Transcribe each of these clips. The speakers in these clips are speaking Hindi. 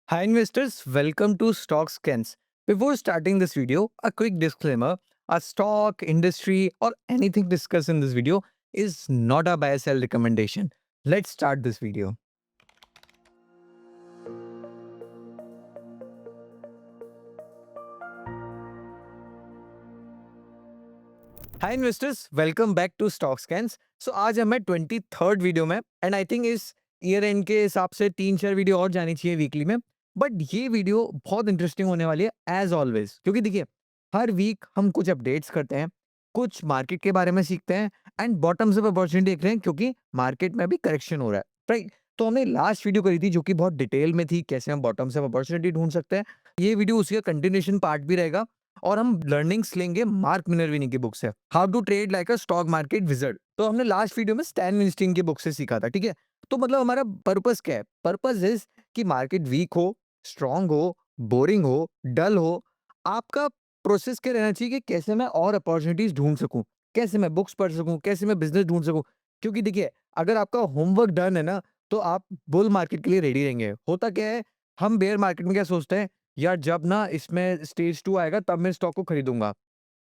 Hi investors, welcome to Stock Scans. Before starting this video, a quick disclaimer. A stock, industry or anything discussed in this video is not a buy sell recommendation. Let's start this video. Hi investors, welcome back to stock scans. So आज हम 23rd वीडियो में एंड आई थिंक इस ईयर एंड के हिसाब से 3-4 वीडियो और जानी चाहिए वीकली में। बट ये वीडियो बहुत इंटरेस्टिंग होने वाली है एज ऑलवेज, क्योंकि देखिए हर वीक हम कुछ अपडेट्स करते हैं, कुछ मार्केट के बारे में सीखते हैं एंड बॉटम से अपॉर्चुनिटी देख रहे हैं, क्योंकि मार्केट में भी करेक्शन हो रहा है, राइट। तो हमने लास्ट वीडियो करी थी जो कि बहुत डिटेल में थी, कैसे हम बॉटम से अपॉर्चुनिटी ढूंढ सकते हैं। ये वीडियो उसी का कंटिन्यूशन पार्ट भी रहेगा और हम लर्निंग्स लेंगे मार्क मिनर्विनी की बुक से, how to trade like a stock market wizard. तो हमने लास्ट वीडियो में स्टैन विंस्टीन की बुक से सीखा था, ठीक है। तो मतलब हमारा पर्पस क्या है? पर्पस इज कि मार्केट वीक हो, स्ट्रांग हो, बोरिंग हो, डल हो, आपका प्रोसेस क्या रहना चाहिए कि कैसे मैं और अपॉर्चुनिटीज ढूंढ सकूं, कैसे मैं बुक्स पढ़ सकूं, कैसे मैं बिजनेस ढूंढ सकूं। क्योंकि देखिए अगर आपका होमवर्क डन है ना, तो आप बुल मार्केट के लिए रेडी रहेंगे। होता क्या है, हम बेयर मार्केट में क्या सोचते हैं, यार जब ना इसमें स्टेज 2 आएगा तब मैं स्टॉक को खरीदूँगा,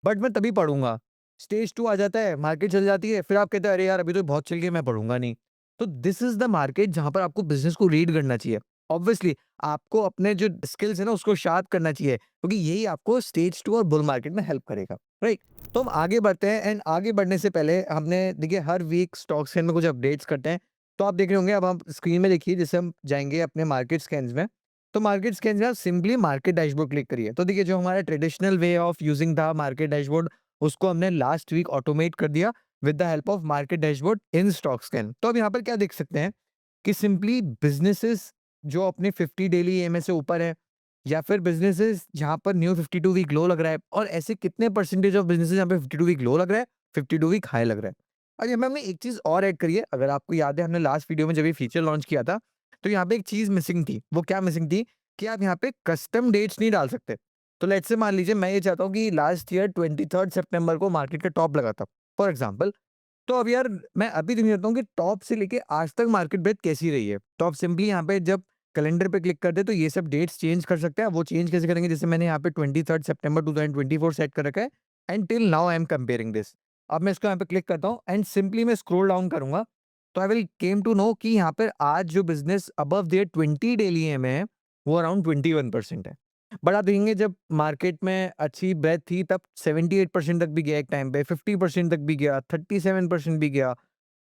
बट मैं तभी पढ़ूँगा। स्टेज 2 आ जाता है, मार्केट चल जाती है, फिर आप कहते हैं अरे यार अभी तो बहुत चल गई, मैं पढ़ूँगा नहीं। तो दिस इज़ द मार्केट जहाँ पर आपको बिज़नेस को रीड करना चाहिए। ऑब्वियसली आपको अपने जो स्किल्स है ना उसको शार्प करना चाहिए, क्योंकि यही आपको स्टेज 2 और बुल मार्केट में हेल्प करेगा, राइट? तो हम आगे बढ़ते हैं एंड आगे बढ़ने से पहले हमने देखिए हर वीक स्टॉक स्कैन में कुछ अपडेट्स करते हैं। तो आप देख रहे होंगे, अब आप स्क्रीन में देखिए, जैसे हम जाएँगे अपने मार्केट स्कैन्स में। तो मार्केट स्कैन में आप सिंपली मार्केट डैशबोर्ड क्लिक करिए। तो देखिए जो हमारा traditional way of using the market dashboard, उसको हमने लास्ट वीक ऑटोमेट कर दिया with the help of market dashboard in stock scan. तो अब यहाँ पर क्या देख सकते हैं कि सिंपली बिजनेसेस जो अपने 50 डेली ईएमए से ऊपर है, या फिर बिजनेसेस जहाँ पर न्यू 52 वीक लो लग रहा है, और ऐसे कितने परसेंटेज ऑफ बिजनेसेस यहाँ पे 52 वीक लो लग रहा है, 52 वीक हाई लग रहा है। और यहाँ पे हमने एक चीज और ऐड करी है। अगर आपको याद है, हमने लास्ट वीडियो में जब ये फीचर लॉन्च किया था, तो यहाँ पे एक चीज मिसिंग थी। वो क्या मिसिंग थी कि आप यहाँ पे कस्टम डेट्स नहीं डाल सकते। तो लेट्स से मान लीजिए मैं ये चाहता हूँ कि लास्ट ईयर 23 सितंबर को मार्केट का टॉप लगा था, फॉर एग्जांपल। तो अब यार मैं अभी देखना चाहता हूँ कि टॉप से लेके आज तक मार्केट ब्रेथ कैसी रही है। तो आप सिंपली यहाँ पे जब कैलेंडर पे क्लिक करते हैं तो ये सब डेट्स चेंज कर सकते हैं। वो चेंज कैसे करेंगे? जैसे मैंने यहाँ पे 23 सितंबर 2024 सेट कर रखा है and till now I am comparing this. अब मैं इसको यहाँ पे क्लिक करता हूँ एंड सिंपली मैं स्क्रॉल डाउन करूंगा, तो I will came to know कि यहाँ पर आज जो बिजनेस अबव देयर 20 डेली में है, वो अराउंड 21% है। बट आप देखेंगे जब मार्केट में अच्छी ब्रेथ थी तब 78% तक भी गया, एक टाइम पे 50% तक भी गया, 37% भी गया,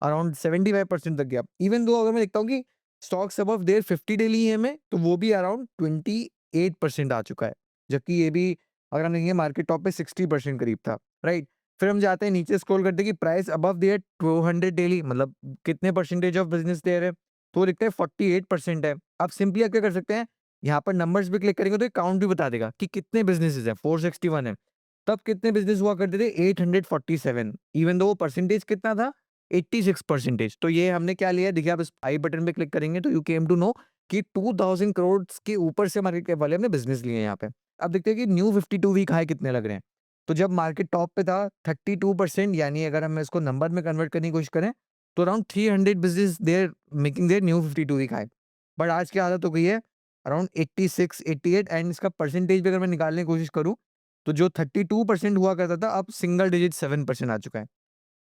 अराउंड 75% तक गया। इवन दो अगर मैं देखता हूँ कि स्टॉक्स अबव देयर 50 डेली है तो वो भी अराउंड 28% आ चुका है। जबकि ये भी अगर हम देखेंगे मार्केट टॉप पे 60% करीब था, राइट? फिर हम जाते हैं नीचे, स्क्रॉल करते हैं कि प्राइस अबव देयर 200 डेली, मतलब कितने परसेंटेज ऑफ बिजनेस देयर है, तो वो लिखता है 48% है। अब सिंपली आप क्या कर सकते हैं, यहाँ पर नंबर्स पे क्लिक करेंगे तो ये काउंट भी बता देगा कि कितने बिज़नेसेस हैं, 461 है। तब कितने बिज़नेस हुआ करते थे? 847, इवन दो वो परसेंटेज कितना था? 86%। तो ये हमने क्या लिया, देखिए आप इस आई बटन पे क्लिक करेंगे तो यू केम टू नो कि 2000 करोड़ के ऊपर से मार्केट कैप वाले हमने बिज़नेस लिए हैं यहाँ पे। अब देखते हैं कि न्यू 52 वीक हाई कितने लग रहे हैं। तो जब मार्केट टॉप पे था 32%, यानी अगर हम इसको नंबर में कन्वर्ट करने की कोशिश करें तो around 300 business there making their new 52 week high. But आज की हालत हो गई है अराउंड 86, 88, एंड इसका परसेंटेज भी अगर मैं निकालने की कोशिश करूँ, तो जो 32% हुआ करता था, अब सिंगल डिजिट 7% आ चुका है।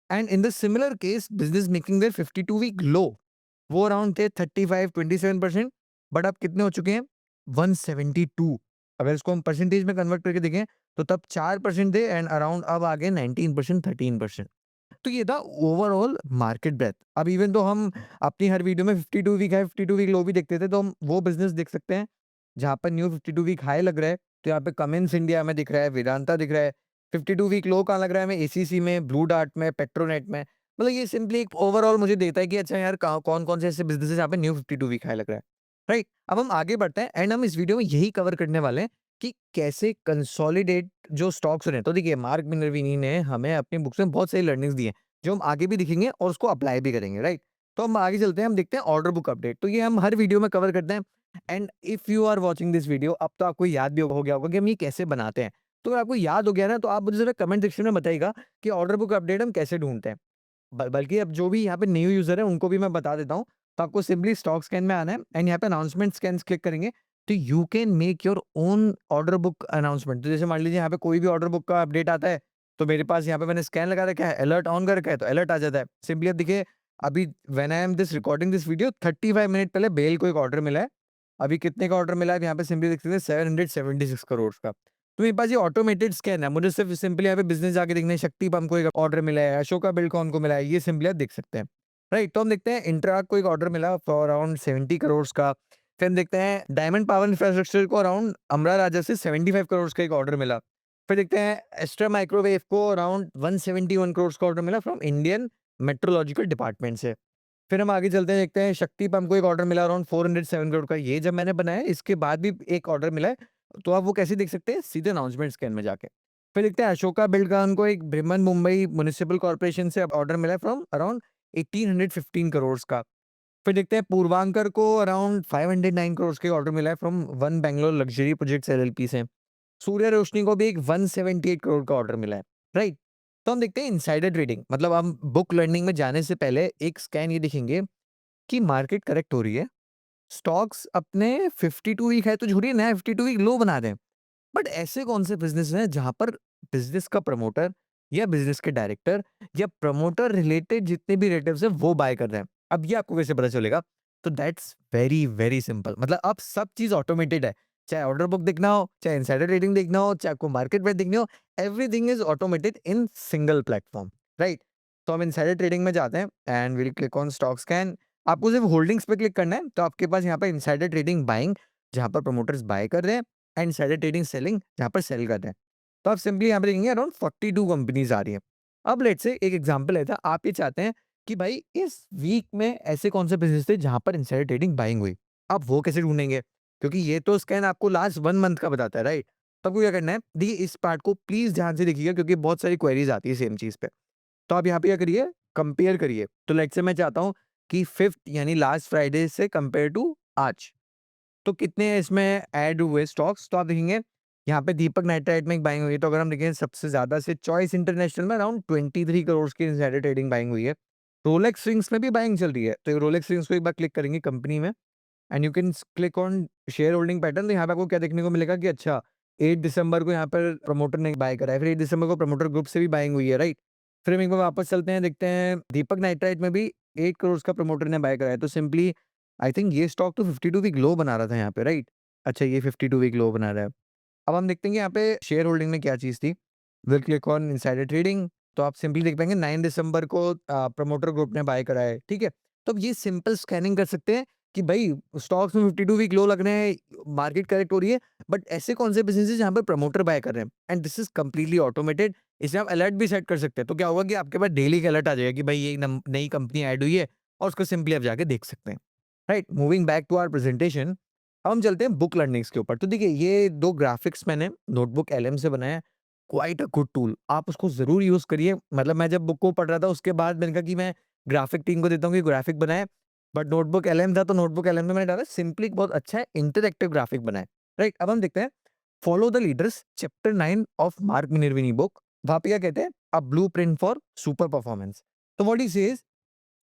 And in the similar case business making their 52 week low, वो अराउंड थे 35, 27%, बट अब कितने हो चुके हैं? 172। अगर इसको हम परसेंटेज में कन्वर्ट करके देखें, तो तब 4% थे एंड अराउंड अब आ गए 19%, 13%। तो ये था ओवरऑल मार्केट ब्रेथ। अब इवन तो हम अपनी हर वीडियो में 52 वीक हाई, 52 वीक लो भी देखते थे, तो हम वो बिज़नेस देख सकते हैं, जहाँ पर न्यू 52 वीक हाई लग रहा है। तो यहाँ पे कमिंस इंडिया में दिख रहा है, वेदांता दिख रहा है। 52 वीक लो कहाँ लग रहा है हमें? एसीसी में, ब्लू डार्ट में, पेट्रोनेट में। मतलब ये सिंपली एक ओवरऑल मुझे देता है कि अच्छा यार कहाँ कौन-कौन से ऐसे बिज़नेस हैं जहाँ पे न्यू 52 वीक हाई लग रहा है। राइट? अब हम आगे बढ़ते हैं एंड हम इस वीडियो में यही कवर करने वाले हैं कि कैसे कंसोलिडेट जो स्टॉक्स हो रहे हैं। तो देखिए मार्क मिनर्विनी ने हमें अपनी बुक्स में बहुत सारी लर्निंग्स दी हैं, जो हम आगे भी दिखेंगे और उसको अप्लाई भी करेंगे, राइट? तो हम आगे चलते हैं, हम देखते हैं ऑर्डर बुक अपडेट। तो ये हम हर वीडियो में कवर करते हैं and if you are watching this video, अब तो आपको याद भी हो गया होगा कि हम ये कैसे बनाते हैं। तो अगर आपको याद हो गया ना, तो आप मुझे ज़रा कमेंट सेक्शन में बताइएगा कि ऑर्डर बुक अपडेट हम कैसे ढूँढते हैं। बल्कि अब जो भी यहाँ पे न्यू यूज़र है उनको भी मैं बता देता हूँ। तो आपको सिंपली स्टॉक स्कैन में आना है एंड यहाँ पे अनाउंसमेंट स्कैन्स क्लिक करेंगे। तो you can make your own order book announcement. तो जैसे मान लीजिए यहाँ पे कोई भी ऑर्डर बुक का अपडेट आता है, तो मेरे पास यहाँ पे मैंने स्कैन लगा रखा है, अलर्ट ऑन कर रखा है, तो अलर्ट आ जाता है। सिंपली अब देखिए, अभी when I am this recording this video 35 minute पहले बेल को एक ऑर्डर मिला है। अभी कितने का ऑर्डर मिला है, यहाँ पे सिंपली देख सकते हैं 776 करोड़ का। तो मेरे पास ये ऑटोमेटेड स्कैन है, मुझे सिर्फ सिंपली यहाँ पे बिज़नेस जाके देखना है, शक्ति पंप को एक ऑर्डर मिला है, अशोका बिल्डकॉन को मिला है, ये सिंपली आप देख सकते हैं। राइट, तो हम देखते हैं इंट्राग को एक ऑर्डर मिला फॉर अराउंड 70 करोड़ का। फिर हम देखते हैं डायमंड पावर इंफ्रास्ट्रक्चर को अराउंड अमरा राजा से 75 करोड़ का एक ऑर्डर मिला। फिर देखते हैं एस्ट्रा माइक्रोवेव को अराउंड 171 करोड़ का ऑर्डर मिला फ्रॉम इंडियन मेट्रोलॉजिकल डिपार्टमेंट से। फिर हम आगे चलते हैं, देखते हैं शक्ति पंप को एक ऑर्डर मिला अराउंड 407 करोड़ का। ये जब मैंने बनाया इसके बाद भी एक ऑर्डर मिला है, तो आप वो कैसे देख सकते हैं, सीधे अनाउंसमेंट स्कैन में जाके। फिर देखते हैं अशोका बिल्डकॉन को एक बृहन मुंबई म्युनिसिपल कॉर्पोरेशन से ऑर्डर मिला है फ्रॉम अराउंड 1815 करोड़ का। फिर देखते हैं पूर्वांकर को अराउंड 509 करोड़ के ऑर्डर मिला है from one Bangalore luxury projects LLP से। सूर्य रोशनी को भी एक 178 करोड़ का ऑर्डर मिला है। राइट, तो हम देखते हैं इनसाइडर ट्रेडिंग, मतलब हम बुक लर्निंग में जाने से पहले एक स्कैन ये देखेंगे कि मार्केट करेक्ट हो रही है, स्टॉक्स अपने 52 वीक है तो झूठिए नया 52 वीक लो बना दें। बट ऐसे कौन से बिजनेस हैं जहां पर बिजनेस का प्रमोटर या बिजनेस के डायरेक्टर या प्रमोटर रिलेटेड जितने भी रिलेटिव्स हैं वो बाय कर रहे हैं? अब ये आपको कैसे पता चलेगा? तो दैट्स वेरी वेरी सिंपल, मतलब अब सब चीज ऑटोमेटेड है। चाहे ऑर्डर बुक देखना हो, चाहे इनसाइडर ट्रेडिंग देखना हो, चाहे आपको मार्केट में देखनी हो, everything is automated in single platform. Right, तो हम इनसाइडर ट्रेडिंग में जाते हैं and will click on stock scan. आपको सिर्फ होल्डिंग्स पे क्लिक करना है, तो आपके पास यहाँ पे इनसाइडर ट्रेडिंग बाइंग जहां पर प्रमोटर्स बाय कर रहे हैं एंड इनसाइडर ट्रेडिंग सेलिंग जहाँ पर सेल कर रहे हैं। तो आप सिंपली यहाँ पे देखेंगे अराउंड 42 कंपनीज आ रही हैं। अब लेट्स से एक एग्जांपल लेता है, आप ये चाहते हैं कि भाई इस वीक में ऐसे कौन से बिजनेस थे जहाँ पर इनसाइडर ट्रेडिंग बाइंग हुई। आप वो कैसे ढूंढेंगे, क्योंकि ये तो स्कैन आपको लास्ट 1 मंथ का बताता है। राइट, तो आपको क्या करना है, देखिए इस पार्ट को प्लीज ध्यान से देखिएगा क्योंकि बहुत सारी क्वेरीज आती है सेम चीज पे। तो आप यहाँ पे क्या करिए, कंपेयर करिए। तो लेट्स से मैं चाहता हूँ कि 5th यानी लास्ट फ्राइडे से कंपेयर टू आज, तो कितने इसमें ऐड हुए स्टॉक्स, तो आप देखेंगे यहाँ पे दीपक नाइट्राइट में एक बाइंग हुई है। तो अगर हम देखें सबसे ज्यादा से चॉइस इंटरनेशनल में अराउंड 23 करोड़ की इनसाइडर ट्रेडिंग बाइंग हुई है। रोलेक्स रिंग्स में भी बाइंग चल रही है, तो रोलेक्स रिंग्स को एक बार क्लिक करेंगे कंपनी में and you can click on share holding pattern. तो यहाँ पे आपको क्या देखने को मिलेगा कि अच्छा 8 दिसंबर को यहाँ पर प्रमोटर ने बाय करा है, फिर 8 दिसंबर को प्रमोटर ग्रुप से भी बाइंग हुई है। राइट, फिर हम एक बार वापस चलते हैं, देखते हैं दीपक नाइट्राइट में भी 8 करोड़ का प्रमोटर ने बाय करा है। तो सिंपली आई थिंक ये स्टॉक तो 52 वीक लो बना रहा था यहाँ पे। राइट, अच्छा ये 52 वीक लो बना रहा है। अब हम देखते हैं कि यहाँ पे शेयर होल्डिंग में क्या चीज़ थी। Will click on insider trading, तो आप सिंपली देख पाएंगे 9 दिसंबर को प्रमोटर ग्रुप ने बाय करा है। ठीक है, तो अब ये सिंपल स्कैनिंग कर सकते हैं कि भाई स्टॉक्स में 52 वीक लो लग रहे हैं, मार्केट करेक्ट हो रही है, बट ऐसे कौन से बिजनेस है जहाँ पर प्रमोटर बाय कर रहे हैं and this is completely automated. इसमें आप अलर्ट भी सेट कर सकते हैं, तो क्या होगा कि आपके पास डेली का अलर्ट आ जाएगा कि भाई ये नई कंपनी ऐड हुई है और उसको सिंपली आप जाके देख सकते हैं। Right, moving back to our presentation, अब हम चलते हैं बुक लर्निंग्स के ऊपर। तो देखिए ये 2 ग्राफिक्स मैंने नोटबुक एलएम से बनाया है, क्वाइट अ गुड टूल, आप उसको ज़रूर यूज़ करिए। मतलब मैं जब बुक को पढ़ रहा था उसके बाद मैंने कहा कि मैं ग्राफिक टीम को देता हूँ कि ग्राफिक बनाए, बट नोटबुक एलएम था तो नोटबुक एलएम में मैंने डाला सिंपली बहुत अच्छा है, इंटरैक्टिव ग्राफिक बनाए। राइट, अब हम देखते हैं follow the leaders chapter 9 of Mark Minervini book. वहाँ पे क्या कहते हैं, a blueprint for super performance. तो what he says,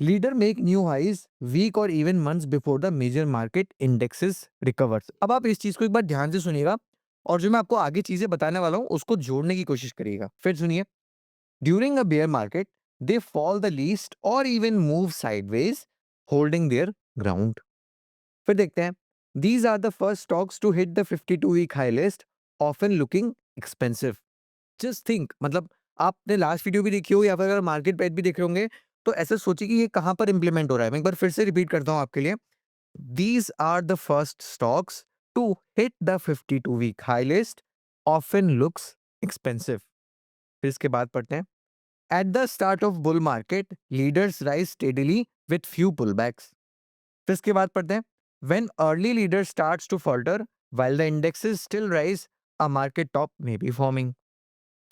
leader make new highs week और even months before the major market indexes recovers. अब आप इस चीज को एक बार ध्यान से सुनिएगा और जो मैं आपको आगे चीजें बताने वाला हूं उसको जोड़ने की कोशिश करिएगा। फिर सुनिए, during a bear market they fall the least और even move sideways holding their ground. फिर देखते हैं, these are the first stocks to hit the 52 week high list, often looking expensive. Just think, मतलब आपने लास्ट वीडियो भी देखी हो या फिर अगर मार्केट प्राइस भी देख रहे होंगे, तो ऐसे सोचिए कि ये कहाँ पर इंप्लीमेंट हो रहा है। मैं एक बार फिर से रिपीट करता हूँ आपके लिए, these are the first stocks to hit the 52 week high list, often looks expensive. फिर इसके बाद पढ़ते हैं, at the start of bull market leaders rise steadily with few pullbacks. फिर इसके बाद पढ़ते हैं, when early leader starts to falter while the indexes still rise, a market top may be forming.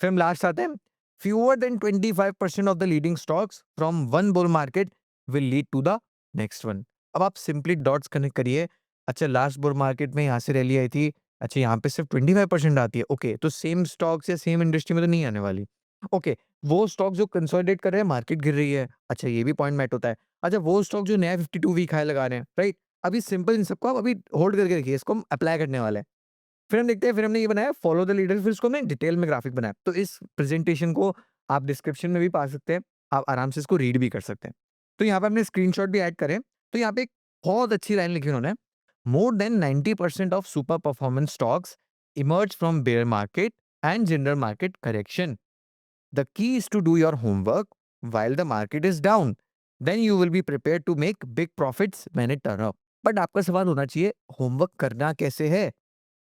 फिर हम लास्ट आते हैं, fewer than 25% of the leading stocks from one bull market will lead to the next one। अब आप सिंपली डॉट्स कनेक्ट करिए। अच्छा लास्ट बुल मार्केट में यहाँ से रैली आई थी, अच्छा यहाँ पे सिर्फ 25% आती है, ओके तो सेम स्टॉक्स या सेम इंडस्ट्री में तो नहीं आने वाली। ओके, वो स्टॉक जो कंसोलिडेट कर रहे हैं, मार्केट गिर रही है, अच्छा ये भी पॉइंट मैट होता है। अच्छा वो स्टॉक जो नया 52 वीक हाई लगा रहे हैं, राइट, अभी सिंपल इन सबको आप अभी होल्ड करके रखिए, इसको हम अप्लाई करने वाले हैं। फिर हम देखते हैं, फिर हमने ये बनाया फॉलो द लीडर, फिर इसको हमने डिटेल में ग्राफिक बनाया। तो इस प्रेजेंटेशन को आप डिस्क्रिप्शन में भी पा सकते हैं, आप आराम से इसको रीड भी कर सकते हैं। तो यहाँ पे हमने स्क्रीनशॉट भी ऐड करें, तो यहाँ पे एक बहुत अच्छी लाइन लिखी उन्होंने, more than 90% of super performance stocks emerge from bear market and general market correction. The key is to do your homework while the market is down, then you will be prepared to make big profits when it turn up। But आपका सवाल होना चाहिए, होमवर्क करना कैसे है?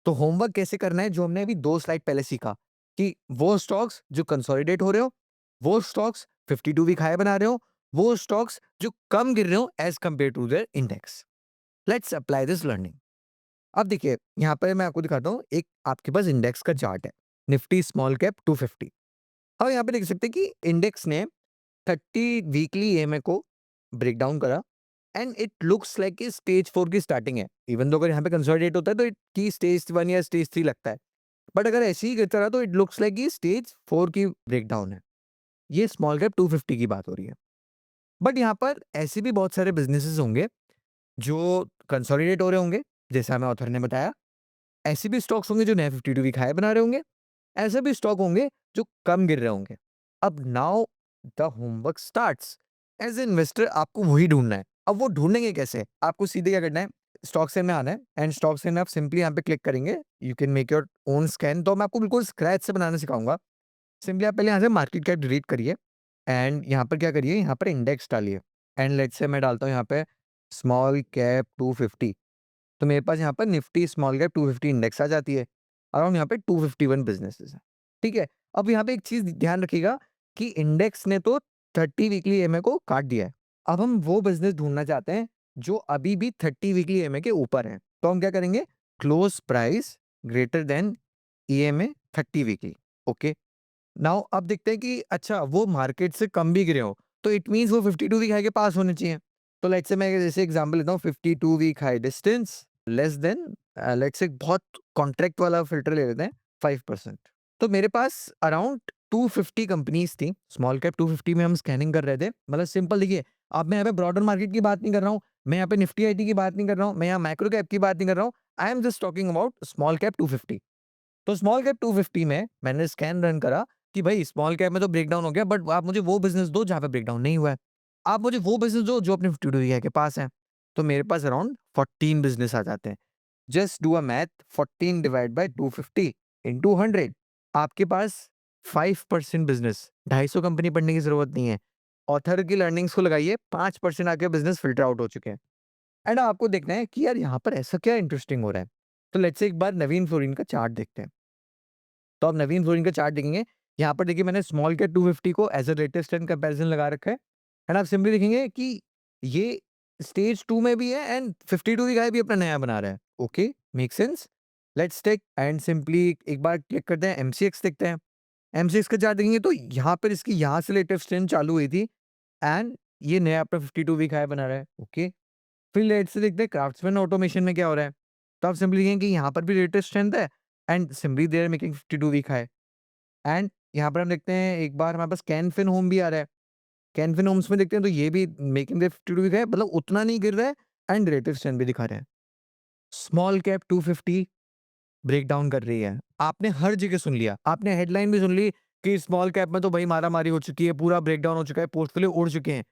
तो होमवर्क कैसे करना है, जो हमने अभी 2 स्लाइड पहले सीखा, कि वो स्टॉक्स जो कंसोलिडेट हो रहे हो, वो स्टॉक्स 52 वीक हाई बना रहे हो, वो स्टॉक्स जो कम गिर रहे हो as compared to their index. Let's apply this learning. अब देखिए, यहाँ पर मैं आपको दिखाता हूँ, एक आपके पास इंडेक्स का चार्ट है, निफ्टी स्मॉल कैप 250। अब यहाँ पे देख सकते हैं कि इंडेक्स ने 30 वीकली ईएमए को ब्रेक डाउन करा एंड इट लुक्स लाइक कि स्टेज 4 की स्टार्टिंग है। इवन दो अगर यहाँ पे कंसोलिडेट होता है तो की स्टेज 1 या स्टेज 3 लगता है। बट अगर ऐसे ही गिरता रहा तो इट लुक्स लाइक कि स्टेज 4 की ब्रेकडाउन है। ये स्मॉल कैप 250 की बात हो रही है। बट यहाँ पर ऐसे भी बहुत सारे बिज़नेसेस होंगे जो कंसोलिडेट हो रहे होंगे, जैसा हमें ऑथर ने बताया। ऐसे भी स्टॉक्स होंगे जो नया 52 वीक हाई बना रहे होंगे। ऐसे भी स्टॉक होंगे जो कम गिर रहे होंगे। अब now the homework starts. As a investor आपको वही ढूंढना है। अब वो ढूंढेंगे कैसे? आपको सीधे क्या करना है, स्टॉक सेल में आना है एंड स्टॉक सेल में आप सिंपली यहाँ पे क्लिक करेंगे। You can make your own scan. तो मैं आपको बिल्कुल स्क्रैच से बनाना सिखाऊंगा। सिंपली आप पहले यहाँ से मार्केट कैप डिलीट करिए एंड यहाँ पर क्या करिए, यहाँ पर इंडेक्स डालिए एंड लेट्स से मैं डालता हूँ यहाँ पे स्मॉल कैप 250। तो मेरे पास यहाँ पर निफ्टी स्मॉल कैप 250 इंडेक्स आ जाती है। अराउंड यहाँ पे 251 बिजनेसेस है। ठीक है। अब यहाँ पे एक चीज ध्यान रखिएगा कि इंडेक्स ने तो 30 वीकली ईएमए को काट दिया है। अब हम वो बिजनेस ढूंढना चाहते हैं जो अभी भी 30 वीकली ईएमए के ऊपर है। तो हम क्या करेंगे, close price greater than EMA 30 weekly. Okay. Now अब देखते हैं कि अच्छा वो मार्केट से कम भी गिरे हो, तो इट मीन्स वो 52 वीक हाई के पास होने चाहिए। तो लेट्स से मैं जैसे एग्जांपल लेता हूँ, 52 week high distance less than, let's say बहुत कॉन्ट्रैक्ट वाला फिल्टर ले लेते हैं, 5%। तो मेरे पास अराउंड 250 कंपनीज थी, स्मॉल कैप 250 में हम स्कैनिंग कर रहे थे। मतलब सिंपल देखिए, अब मैं यहाँ पे ब्रॉडर मार्केट की बात नहीं कर रहा हूँ, मैं यहाँ पे निफ्टी आईटी की बात नहीं कर रहा हूँ, मैं यहाँ मैक्रो कैप की बात नहीं कर रहा हूँ। I am just talking about small cap 250। तो स्मॉल कैप 250 में मैंने स्कैन रन करा कि भाई स्मॉल कैप में तो ब्रेकडाउन हो गया, बट आप मुझे वो बिज़नेस दो जहाँ पे ब्रेकडाउन नहीं हुआ है। आप मुझे वो बिज़नेस दो जो अपने 52 वीक के पास है। तो मेरे पास अराउंड 14 बिज़नेस आ जाते हैं। Just do a math, 14 divide by 250 into 100। आपके पास 5% बिज़नेस, 250 कंपनी पढ़ने की ज़रूरत नहीं है। ऑथर की लर्निंग्स को लगाइए, 5% आपके बिज़नेस फ़िल्टर आउट हो चुके हैं। एंड आपको देखना है कि यार यहाँ पर ऐसा क्या इंटरेस्टिंग हो रहा है। तो लेट्स से एक बार नवीन फ्लोरिन का चार्ट देखते हैं। तो आप नवीन फ्लोरिन का चार्ट देखेंगे, यहाँ पर देखिए मैंने स्मॉल कैप 250 को as a latest and comparison लगा रखा है। एंड आप सिंपली देखेंगे कि ये स्टेज 2 में भी है एंड 52 की गाय भी अपना नया बना रहा है। Okay, make sense. Let's take and simply एक बार क्लिक करते हैं, एमसीएक्स देखते हैं। एमसीएक्स का चार्ट देखेंगे तो यहाँ पर इसकी यहाँ से लेटेस्ट ट्रेंड चालू हुई थी एंड ये नया अपना 52 वीक हाई बना रहा है। ओके, फिर लेट्स से देखते हैं क्राफ्ट्समैन ऑटोमेशन में क्या हो रहा है। तो आप सिंपली देखेंगे कि यहाँ पर भी लेटेस्ट स्ट्रेंथ है and simply they are making 52 week high. And यहाँ पर हम देखते हैं एक बार हमारे पास कैनफिन होम भी आ रहा है। कैनफिन होम्स में देखते हैं तो ये भी मेकिंग द 52 वीक है, मतलब उतना नहीं गिर रहा है एंड रिलेटिव स्ट्रेंथ भी दिखा रहे हैं। स्मॉल कैप 250 ब्रेक डाउन कर रही है। आपने हर जगह सुन लिया, आपने हेडलाइन भी सुन ली कि स्मॉल कैप में तो भाई मारा-मारी हो चुकी है, पूरा ब्रेक डाउन हो चुका है, पोर्टफोलियो उड़ चुके हैं।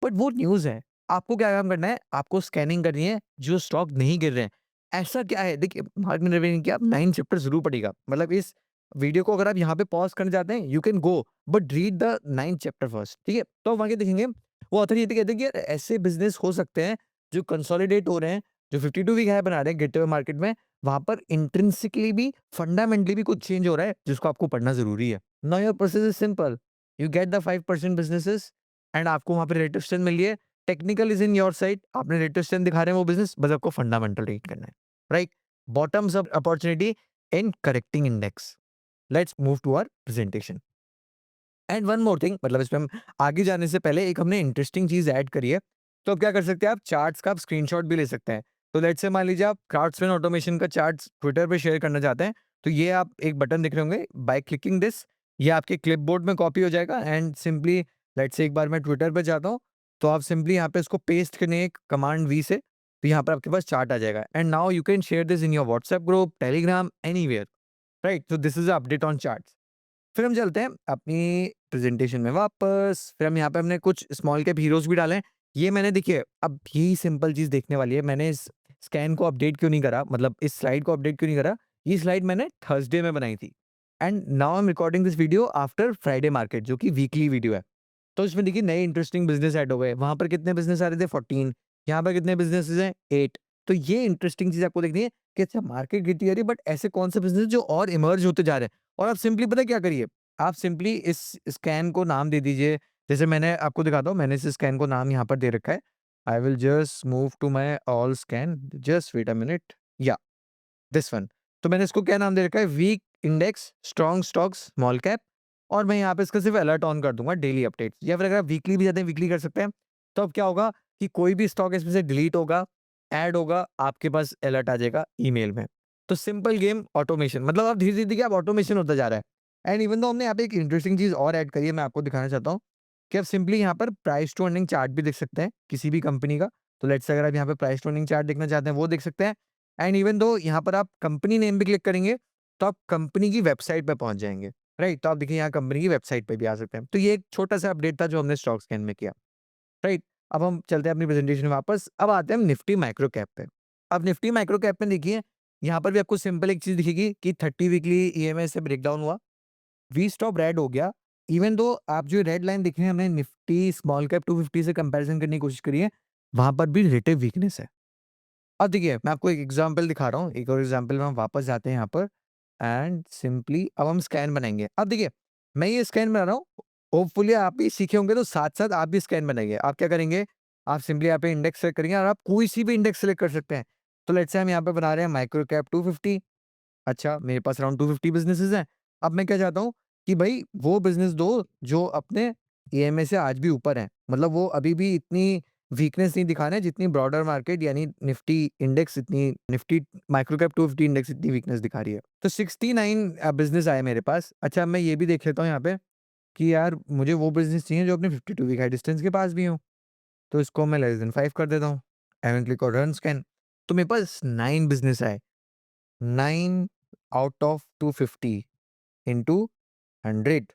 बट वो न्यूज़ है। आपको क्या काम करना है, आपको स्कैनिंग करनी है जो स्टॉक नहीं गिर रहे हैं। ऐसा क्या है, देखिए मार्क में रखेंगे कि आप 9 चैप्टर ज़रूर पढ़िएगा। मतलब इस वीडियो को अगर आप यहाँ पे पॉज़ करना चाहते हैं, you can go but read the 9th chapter first, ठीक है? तो आप आगे देखेंगे, वो ऑथर ये तो कहते हैं कि यार ऐसे बिज़नेस हो सकते हैं जो कंसोलिडेट हो रहे हैं, जो 52 वीक हाई बना रहे हैं गिरते हुए मार्केट में, वहाँ पर इंट्रिंसिकली भी, फंडामेंटली भी कुछ चेंज हो रहा है जिसको आपको पढ़ना ज़रूरी है। Now your process is simple. You get the 5% businesses and आपको वहाँ पे रेट ऑफ स्ट्रेंथ मिल रही है। Technical is in your side, आपने रेट ऑफ स्ट्रेंथ दिखा रहे हैं वो बिज़नेस, बस आपको फंडामेंटल रीड करना है, right? Bottoms up opportunity in correcting index. Let's move to our presentation. And one more thing, मतलब इसमें हम आगे जाने से पहले एक हमने इंटरेस्टिंग चीज़ ऐड करी है। तो अब क्या कर सकते हैं, आप चार्ट्स का आप स्क्रीनशॉट भी ले सकते हैं। तो लेट्स से मान लीजिए आप क्राफ्ट्समैन ऑटोमेशन का चार्ट्स ट्विटर पे शेयर करना चाहते हैं, तो ये आप एक बटन दिख रहे होंगे, बाय क्लिकिंग दिस ये आपके क्लिपबोर्ड में कॉपी हो जाएगा एंड सिंपली लेट्स से एक बार मैं ट्विटर पे जाता हूँ, तो आप सिंपली यहाँ पे इसको पेस्ट करने कमांड वी से तो यहाँ पर आपके पास चार्ट आ जाएगा and now you can share this in your WhatsApp group, Telegram, anywhere, right? तो this is update on charts. फिर हम चलते हैं अपनी प्रेजेंटेशन में वापस। फिर हम यहाँ पे हमने कुछ स्मॉल कैप हीरोज भी डाले हैं। ये मैंने देखिए अब यही सिंपल चीज देखने वाली है, मैंने इस स्कैन को अपडेट क्यों नहीं करा, मतलब इस स्लाइड को अपडेट क्यों नहीं करा। ये स्लाइड मैंने थर्सडे में बनाई थी and now I M recording this video after Friday market, जो कि वीकली वीडियो है। तो इसमें देखिए नए इंटरेस्टिंग बिजनेस ऐड हो गए। वहां पर कितने बिजनेस आ रहे थे? 14। यहाँ पर कितने बिजनेसेस हैं? 8। तो ये इंटरेस्टिंग चीज आपको देखनी है कि अच्छा मार्केट गिरती जा रही है, बट ऐसे कौन से बिजनेस जो और इमर्ज होते जा रहे हैं। और आप सिंपली पता है क्या करिए, आप सिंपली इस स्कैन को नाम दे दीजिए। जैसे मैंने आपको दिखाता हूँ, मैंने इस स्कैन को नाम यहाँ पर दे रखा है। I will just move to my all scan, just wait a minute, या दिस वन। तो मैंने इसको क्या नाम दे रखा है? Week index strong stocks small cap. और मैं यहाँ पे इसका सिर्फ अलर्ट ऑन कर दूंगा, डेली अपडेट, या फिर अगर आप वीकली भी जाते हैं वीकली कर सकते हैं। तो अब क्या होगा कि कोई भी स्टॉक इसमें से डिलीट होगा, ऐड होगा, आपके पास अलर्ट आ जाएगा ईमेल में। तो सिंपल गेम ऑटोमेशन, मतलब आप धीरे धीरे आप ऑटोमेशन होता जा रहा है। एंड इवन दो हमने यहाँ पे एक इंटरेस्टिंग चीज और ऐड करी है, मैं आपको दिखाना चाहता हूँ कि आप सिंपली यहाँ पर प्राइस टू अर्निंग चार्ट भी देख सकते हैं किसी भी कंपनी का। तो लेट्स से अगर आप यहाँ पे प्राइस टू अर्निंग चार्ट देखना चाहते हैं वो देख सकते हैं। एंड इवन दो यहाँ पर आप कंपनी नेम भी क्लिक करेंगे तो आप कंपनी की वेबसाइट पे पहुंच जाएंगे, राइट? तो आप देखिए यहाँ कंपनी की वेबसाइट पे भी आ सकते हैं। तो ये एक छोटा सा अपडेट था जो हमने स्टॉक स्कैन में किया, राइट? अब हम चलते हैं अपनी प्रेजेंटेशन में वापस। अब आते हैं हम निफ्टी माइक्रो कैप पे। अब निफ्टी माइक्रो कैप में देखिए यहाँ पर भी आपको सिंपल एक चीज दिखेगी कि 30 वीकली ईएमए से ब्रेकडाउन हुआ, वी स्टॉप रेड हो गया। इवन दो आप जो रेड लाइन दिख रहे हैं, हमने निफ्टी स्मॉल कैप 250 से कंपैरिजन करने की कोशिश करी है, वहां पर भी रिलेटिव वीकनेस है। अब देखिए मैं आपको एक एग्जांपल दिखा रहा हूँ, एक और एग्जांपल में हम वापस जाते हैं यहाँ पर एंड सिंपली अब हम स्कैन बनाएंगे। अब देखिए मैं ये स्कैन बना रहा हूँ, होपफुली आप भी सीखे होंगे तो साथ साथ आप भी स्कैन बनाइए। आप क्या करेंगे, आप सिंपली यहाँ पे इंडेक्स सेलेक्ट करेंगे और आप कोई सी भी इंडेक्स सेलेक्ट कर सकते हैं। तो लेट्स से हम यहाँ पे बना रहे हैं माइक्रो कैप 250। अच्छा, मेरे पास अराउंड 250 बिज़नेसेस हैं। अब मैं क्या चाहता हूँ कि भई वो बिज़नेस दो जो अपने ईएमए से आज भी ऊपर हैं। मतलब वो अभी भी इतनी वीकनेस नहीं दिखा रहे हैं जितनी ब्रॉडर मार्केट यानी निफ्टी इंडेक्स, इतनी निफ्टी माइक्रो कैप 250 इंडेक्स इतनी वीकनेस दिखा रही है। तो 69 बिज़नेस आए मेरे पास। अच्छा, मैं ये भी देख लेता हूँ यहाँ पे कि यार मुझे वो बिज़नेस चाहिए जो अपने 52 वीक हाई डिस्टेंस के पास भी हों। तो इसको मैं लेस देन 5 कर देता हूँ एंड क्लिक और रन स्कैन। तो मेरे पास 9 बिज़नेस आए। 9 आउट ऑफ 250 इंटू 100,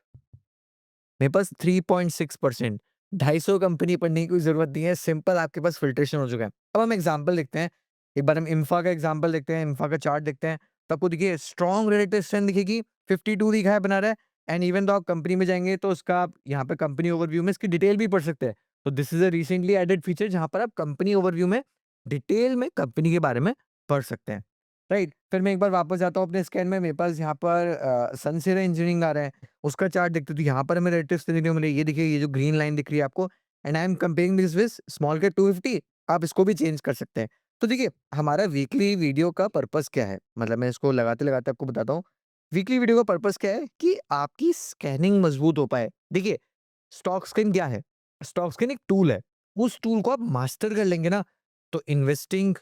मेरे पास 3.6%। 250 कंपनी पढ़ने की कोई जरूरत नहीं है, सिंपल आपके पास फिल्ट्रेशन हो चुका है। अब हम एग्जांपल देखते हैं, एक बार हम इन्फा का एग्जांपल देखते हैं, इन्फा का चार्ट देखते हैं। तो आपको देखिए स्ट्रॉन्ग रिलेटिव स्ट्रेंथ दिखेगी, 52 वीक हाई बना रहा है। एंड इवन तो आप कंपनी में जाएंगे तो उसका आप यहाँ पे कंपनी ओवरव्यू में इसकी डिटेल भी पढ़ सकते हैं। तो this is a recently added feature जहां पर आप कंपनी ओवरव्यू में डिटेल में कंपनी के बारे में पढ़ सकते हैं, राइट? फिर मैं एक बार वापस जाता हूँ अपने स्कैन में, मेरे पास यहाँ पर सनसेरा इंजीनियरिंग आ रहा है, उसका चार्ट देखते हो तो यहाँ पर हमें रेटिव्स देखने को मिले। ये देखिए ये जो ग्रीन लाइन दिख रही है आपको, and I am comparing this with small cap 250। आप इसको भी चेंज कर सकते हैं। तो देखिए हमारा वीकली वीडियो का पर्पस क्या है, मतलब मैं इसको लगाते लगाते आपको बताता हूँ। वीकली वीडियो का पर्पस क्या है कि आपकी स्कैनिंग मजबूत हो पाए। देखिए स्टॉक स्कैन क्या है? स्टॉक स्कैन एक टूल है। उस टूल को आप मास्टर कर लेंगे ना, तो इन्वेस्टिंग,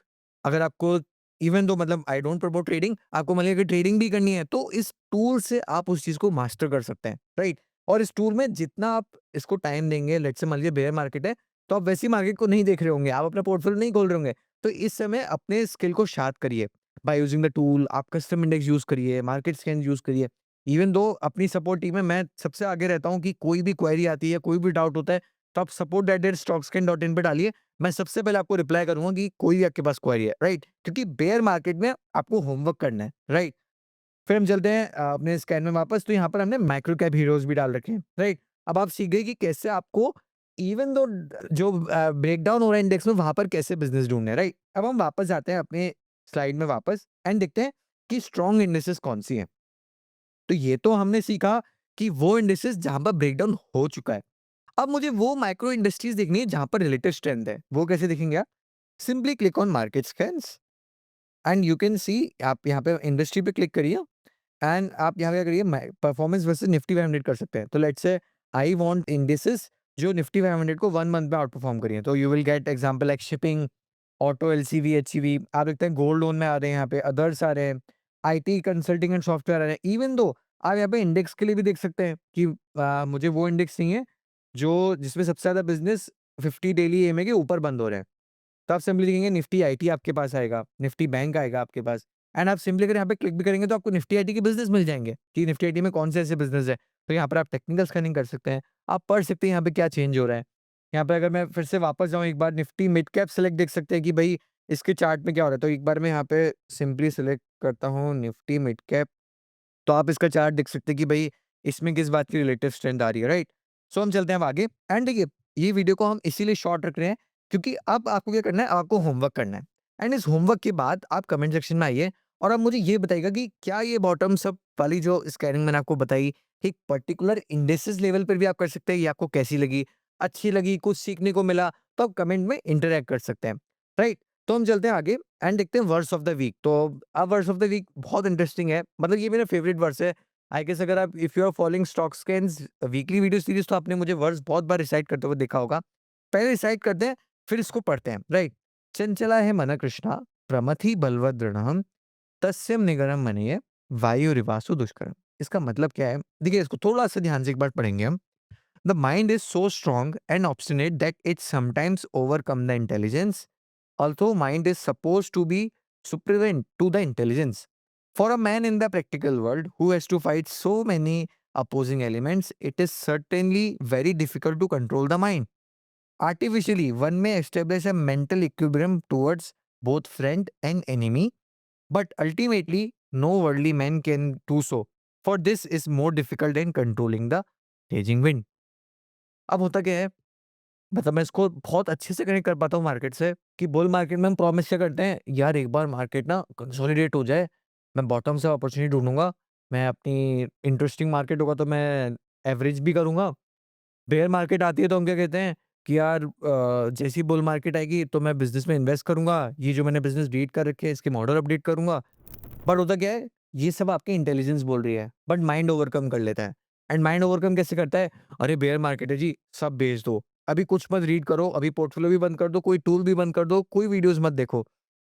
अगर आपको इवन दो मतलब आई डोंट प्रमोट ट्रेडिंग, आपको मान लीजिए ट्रेडिंग भी करनी है तो इस टूल से आप उस चीज को मास्टर कर सकते हैं, राइट? और इस टूल में जितना आप इसको टाइम देंगे, लेट्स से मान लीजिए बेयर मार्केट है, तो आप वैसी मार्केट को नहीं देख रहे होंगे, आप अपना पोर्टफोलियो नहीं खोल रहे होंगे। तो इस समय अपने स्किल को शार्प करिए बाय यूजिंग द टूल। आप कस्टम इंडेक्स यूज करिए, मार्केट स्कैन यूज करिए। इवन दो अपनी सपोर्ट टीम में मैं सबसे आगे रहता हूँ कि कोई भी क्वेरी आती है, कोई भी डाउट होता है, तो आप support@stockscan.in पे डालिए। मैं सबसे पहले आपको रिप्लाई करूँगा कि कोई भी आपके पास क्वेरी है, राइट? क्योंकि बेयर मार्केट में आपको होमवर्क करना है, राइट? फिर हम चलते हैं अपने स्कैन में वापस। तो यहाँ पर हमने माइक्रो कैप हीरोज भी डाल रखे हैं, राइट? अब आप सीख गए कि कैसे आपको इवन दो जो ब्रेकडाउन हो रहा है इंडेक्स में वहां पर कैसे बिजनेस ढूंढना है, राइट? अब हम वापस जाते हैं अपने स्लाइड में वापस एंड देखते हैं कि स्ट्रॉन्ग इंडेक्सेस कौन सी हैं। तो ये तो हमने सीखा कि वो इंडेक्सेस जहां पर ब्रेकडाउन हो चुका है। अब मुझे वो माइक्रो इंडस्ट्रीज देखनी है जहां पर रिलेटिव स्ट्रेंथ है। वो कैसे देखेंगे आप? Simply click on market scans and you can see, आप यहाँ पे इंडस्ट्री पे क्लिक करिए एंड आप यहाँ क्या करिए, परफॉर्मेंस वर्सेस निफ्टी 500 कर सकते हैं। तो let's say I want indices जो निफ्टी 500 को 1 मंथ में आउट परफॉर्म करिए। तो you will get example like shipping, auto, LCV, HCV. आप देखते हैं गोल्ड लोन में आ रहे हैं, यहाँ पे अदर्स आ रहे हैं, आईटी कंसल्टिंग एंड सॉफ्टवेयर आ रहे हैं। इवन दो आप यहाँ पे इंडेक्स के लिए भी देख सकते हैं कि मुझे वो इंडेक्स चाहिए जो जिसमें सबसे ज्यादा बिजनेस 50 डेली एमए के ऊपर बंद हो रहे हैं। तो आप सिंपली लिखेंगे निफ्टी आईटी आपके पास आएगा, निफ्टी बैंक आएगा आपके पास एंड आप सिंपली अगर यहाँ पे क्लिक भी करेंगे तो आपको निफ्टी आईटी के बिज़नेस मिल जाएँगे कि निफ्टी आईटी में कौन से ऐसे बिज़नेस है। तो यहाँ पर आप टेक्निकल स्कैनिंग कर सकते हैं, आप पढ़ सकते हैं यहाँ पे क्या चेंज हो रहा है। यहाँ पे अगर मैं फिर से वापस जाऊँ एक बार निफ्टी मिड कैप सेलेक्ट देख सकते हैं कि भई इसके चार्ट में क्या हो रहा है। तो एक बार मैं यहाँ पे सिंपली सेलेक्ट करता हूँ निफ्टी मिड कैप, तो आप इसका चार्ट देख सकते हैं कि भई इसमें किस बात की रिलेटिव स्ट्रेंथ आ रही है, राइट? सो हम चलते हैं अब आगे एंड देखिए, ये वीडियो को हम इसीलिए शॉर्ट रख रहे हैं क्योंकि अब आपको क्या करना है, आपको होमवर्क करना है एंड इस होमवर्क के बाद आप कमेंट सेक्शन में आइए और आप मुझे ये बताइएगा कि क्या ये बॉटम्स अप वाली जो स्कैनिंग मैंने आपको बताई, एक पर्टिकुलर इंडेक्सेस लेवल पर भी आप कर सकते हैं, ये आपको कैसी लगी? अच्छी लगी, कुछ सीखने को मिला, तो आप कमेंट में इंटरैक्ट कर सकते हैं, राइट? तो हम चलते हैं आगे एंड देखते हैं वर्ड्स ऑफ द वीक। तो अब वर्ड्स ऑफ द वीक बहुत इंटरेस्टिंग है, मतलब ये मेरा फेवरेट वर्ड्स है। आई गेस अगर आप if you are following stock scans weekly video series तो आपने मुझे वर्ड्स बहुत बार रिसाइट करते हुए देखा होगा। पहले रिसाइट करते हैं, फिर इसको पढ़ते हैं, राइट? चंचला है मन कृष्णा, प्रमथि बलवदृढ़, तस्यम निगरम मनीय, वायुरिवासु दुष्करम। इसका मतलब क्या है? देखिए इसको थोड़ा-सा ध्यान से एक बार पढ़ेंगे हम। The mind is so strong and obstinate that it sometimes overcome the intelligence, although mind is supposed to be superior to the intelligence. For a man in the practical world who has to fight so many opposing elements, it is certainly very difficult to control the mind. Artificially, one may establish a mental equilibrium towards both friend and enemy, but ultimately, no worldly man can do so. For this is more difficult than controlling the raging wind. अब होता क्या है, मतलब मैं इसको बहुत अच्छे से कनेक्ट कर पाता हूँ मार्केट से कि बुल मार्केट में हम प्रॉमिस क्या करते हैं, यार एक बार मार्केट ना कंसोलिडेट हो जाए, मैं बॉटम से अपॉर्चुनिटी ढूँढूँगा, मैं अपनी इंटरेस्टिंग मार्केट होगा तो मैं एवरेज भी करूँगा। बेयर मार्केट आती है तो हम क्या कहते हैं कि यार जैसी ही बुल मार्केट आएगी तो मैं बिज़नेस में इन्वेस्ट करूँगा, ये जो मैंने बिज़नेस डिलीट कर रखे हैं इसके मॉडल अपडेट करूँगा। बट होता क्या है, ये सब आपकी इंटेलिजेंस बोल रही है, बट माइंड ओवरकम कर लेता है एंड माइंड ओवरकम कैसे करता है? अरे बेयर मार्केट है जी, सब बेच दो, अभी कुछ मत रीड करो, अभी पोर्टफोलियो भी बंद कर दो, कोई टूल भी बंद कर दो, कोई वीडियोस मत देखो,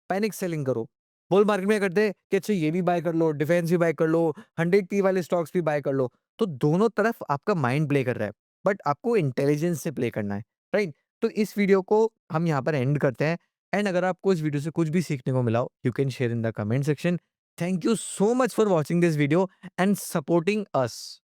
पैनिक सेलिंग करो। बुल मार्केट में क्या करते हैं कि अच्छा ये भी बाय कर लो, डिफेंस भी बाय कर लो, 100 पी वाले स्टॉक्स भी बाय कर लो। तो दोनों तरफ आपका माइंड प्ले कर रहा है, बट आपको इंटेलिजेंस से प्ले करना है, राइट? तो इस वीडियो को हम यहाँ पर एंड करते हैं एंड अगर आपको इस वीडियो से कुछ भी सीखने को मिला हो, you can share in the comment section. Thank you so much for watching this video and supporting us.